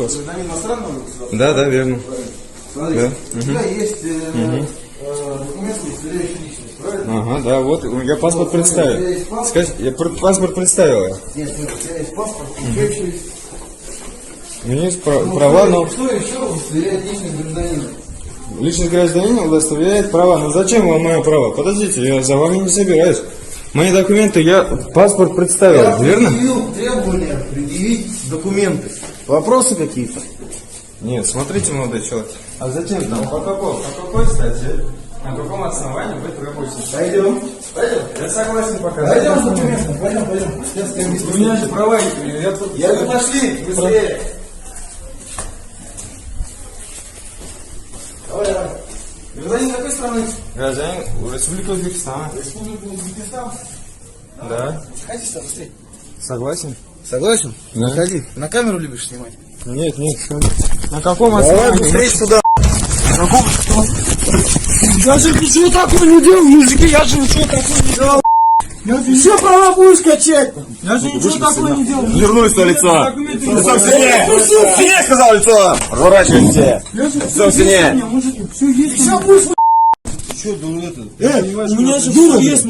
Гражданин иностранного государства? Да, верно. Смотри, Да. у тебя есть документы, удостоверяющие личность, правильно? Ага, да, вот я паспорт У тебя представил. есть паспорт? Скажи, я паспорт представил. Нет, у тебя есть паспорт, удостоверяющий личность. У меня есть права, но Что еще удостоверяет личность гражданина? личность гражданина удостоверяет права. Ну зачем вам мое право? Подождите, я за вами не собираюсь. Мои документы, я паспорт представил, Я верно? предъявил требования предъявить документы. Вопросы какие-то? Нет, смотрите, молодой человек. А зачем там? По какой статье? На каком основании вы требуете? Пойдем. Я согласен показать. Пойдем с документами, пойдем. Сейчас я объясню. У меня же права, я тут... Я говорю, пошли, быстрее. Давай. Гражданин какой страны? Гражданин Республики Узбекистана. Республика Узбекистан. Да. Ходи сюда, быстрее. Согласен? Согласен? Да. Ходи. На камеру любишь снимать? Нет. На каком Давай основании? быстрее сюда. Я же ничего такого не делал, мужики, я же ничего такого не делал. Все права будешь качать. Я же ничего такого не делал. Вернусь на лицо. Лицом сильнее. Сильнее, сказал, лицо. Разворачивайся. Лицом сильнее. Все есть. Все будешь. Че, дура это? У меня же все есть.